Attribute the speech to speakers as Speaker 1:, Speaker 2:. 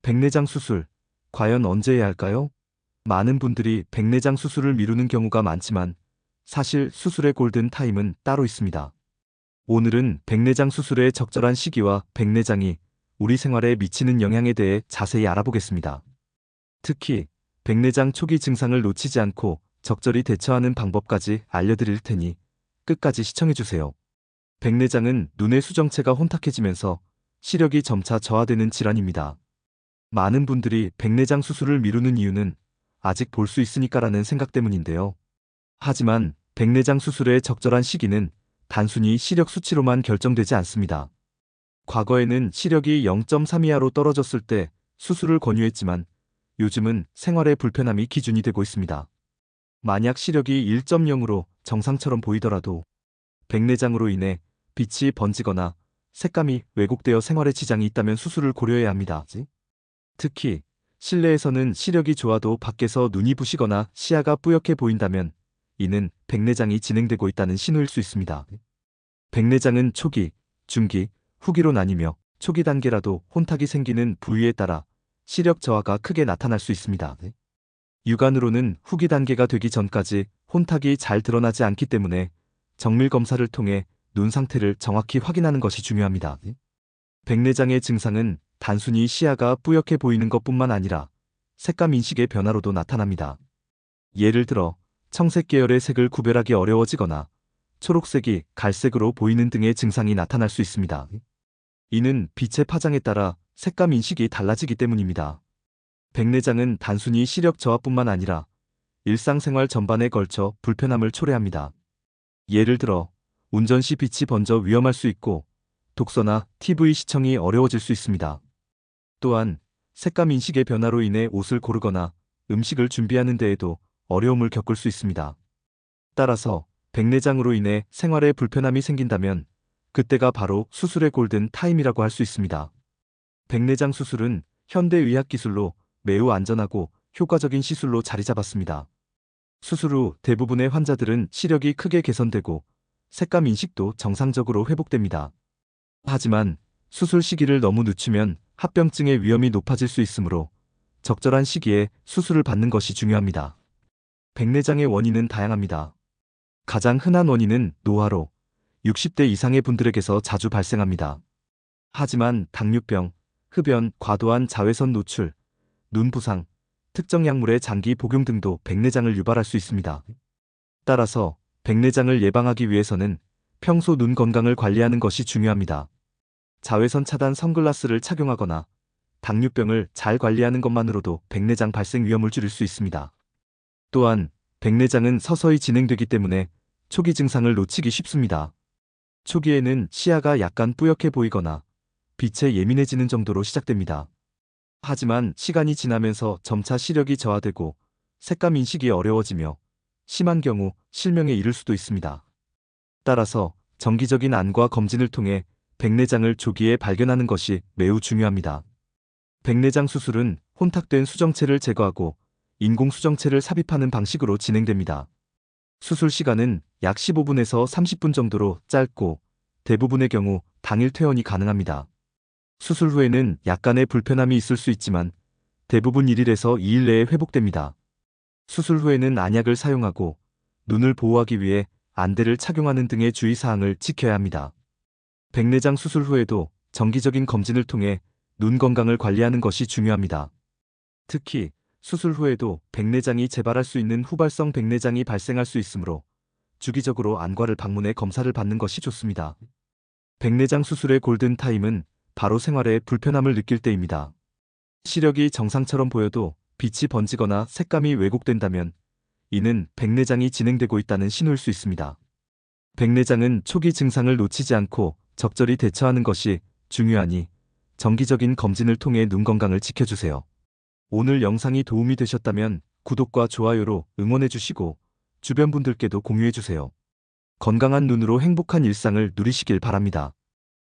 Speaker 1: 백내장 수술, 과연 언제 해야 할까요? 많은 분들이 백내장 수술을 미루는 경우가 많지만 사실 수술의 골든 타임은 따로 있습니다. 오늘은 백내장 수술의 적절한 시기와 백내장이 우리 생활에 미치는 영향에 대해 자세히 알아보겠습니다. 특히 백내장 초기 증상을 놓치지 않고 적절히 대처하는 방법까지 알려드릴 테니 끝까지 시청해주세요. 백내장은 눈의 수정체가 혼탁해지면서 시력이 점차 저하되는 질환입니다. 많은 분들이 백내장 수술을 미루는 이유는 아직 볼 수 있으니까라는 생각 때문인데요. 하지만 백내장 수술의 적절한 시기는 단순히 시력 수치로만 결정되지 않습니다. 과거에는 시력이 0.3 이하로 떨어졌을 때 수술을 권유했지만 요즘은 생활의 불편함이 기준이 되고 있습니다. 만약 시력이 1.0으로 정상처럼 보이더라도 백내장으로 인해 빛이 번지거나 색감이 왜곡되어 생활에 지장이 있다면 수술을 고려해야 합니다. 특히 실내에서는 시력이 좋아도 밖에서 눈이 부시거나 시야가 뿌옇게 보인다면 이는 백내장이 진행되고 있다는 신호일 수 있습니다. 백내장은 초기, 중기, 후기로 나뉘며 초기 단계라도 혼탁이 생기는 부위에 따라 시력 저하가 크게 나타날 수 있습니다. 육안으로는 후기 단계가 되기 전까지 혼탁이 잘 드러나지 않기 때문에 정밀 검사를 통해 눈 상태를 정확히 확인하는 것이 중요합니다. 백내장의 증상은 단순히 시야가 뿌옇게 보이는 것뿐만 아니라 색감 인식의 변화로도 나타납니다. 예를 들어 청색 계열의 색을 구별하기 어려워지거나 초록색이 갈색으로 보이는 등의 증상이 나타날 수 있습니다. 이는 빛의 파장에 따라 색감 인식이 달라지기 때문입니다. 백내장은 단순히 시력 저하뿐만 아니라 일상생활 전반에 걸쳐 불편함을 초래합니다. 예를 들어 운전 시 빛이 번져 위험할 수 있고 독서나 TV 시청이 어려워질 수 있습니다. 또한 색감 인식의 변화로 인해 옷을 고르거나 음식을 준비하는 데에도 어려움을 겪을 수 있습니다. 따라서 백내장으로 인해 생활에 불편함이 생긴다면 그때가 바로 수술의 골든 타임이라고 할 수 있습니다. 백내장 수술은 현대의학 기술로 매우 안전하고 효과적인 시술로 자리 잡았습니다. 수술 후 대부분의 환자들은 시력이 크게 개선되고 색감 인식도 정상적으로 회복됩니다. 하지만 수술 시기를 너무 늦추면 합병증의 위험이 높아질 수 있으므로 적절한 시기에 수술을 받는 것이 중요합니다. 백내장의 원인은 다양합니다. 가장 흔한 원인은 노화로 60대 이상의 분들에게서 자주 발생합니다. 하지만 당뇨병, 흡연, 과도한 자외선 노출, 눈 부상, 특정 약물의 장기 복용 등도 백내장을 유발할 수 있습니다. 따라서 백내장을 예방하기 위해서는 평소 눈 건강을 관리하는 것이 중요합니다. 자외선 차단 선글라스를 착용하거나 당뇨병을 잘 관리하는 것만으로도 백내장 발생 위험을 줄일 수 있습니다. 또한 백내장은 서서히 진행되기 때문에 초기 증상을 놓치기 쉽습니다. 초기에는 시야가 약간 뿌옇게 보이거나 빛에 예민해지는 정도로 시작됩니다. 하지만 시간이 지나면서 점차 시력이 저하되고 색감 인식이 어려워지며 심한 경우 실명에 이를 수도 있습니다. 따라서 정기적인 안과 검진을 통해 백내장을 조기에 발견하는 것이 매우 중요합니다. 백내장 수술은 혼탁된 수정체를 제거하고 인공 수정체를 삽입하는 방식으로 진행됩니다. 수술 시간은 약 15분에서 30분 정도로 짧고 대부분의 경우 당일 퇴원이 가능합니다. 수술 후에는 약간의 불편함이 있을 수 있지만 대부분 1일에서 2일 내에 회복됩니다. 수술 후에는 안약을 사용하고 눈을 보호하기 위해 안대를 착용하는 등의 주의사항을 지켜야 합니다. 백내장 수술 후에도 정기적인 검진을 통해 눈 건강을 관리하는 것이 중요합니다. 특히 수술 후에도 백내장이 재발할 수 있는 후발성 백내장이 발생할 수 있으므로 주기적으로 안과를 방문해 검사를 받는 것이 좋습니다. 백내장 수술의 골든타임은 바로 생활에 불편함을 느낄 때입니다. 시력이 정상처럼 보여도 빛이 번지거나 색감이 왜곡된다면 이는 백내장이 진행되고 있다는 신호일 수 있습니다. 백내장은 초기 증상을 놓치지 않고 적절히 대처하는 것이 중요하니 정기적인 검진을 통해 눈 건강을 지켜주세요. 오늘 영상이 도움이 되셨다면 구독과 좋아요로 응원해주시고 주변 분들께도 공유해주세요. 건강한 눈으로 행복한 일상을 누리시길 바랍니다.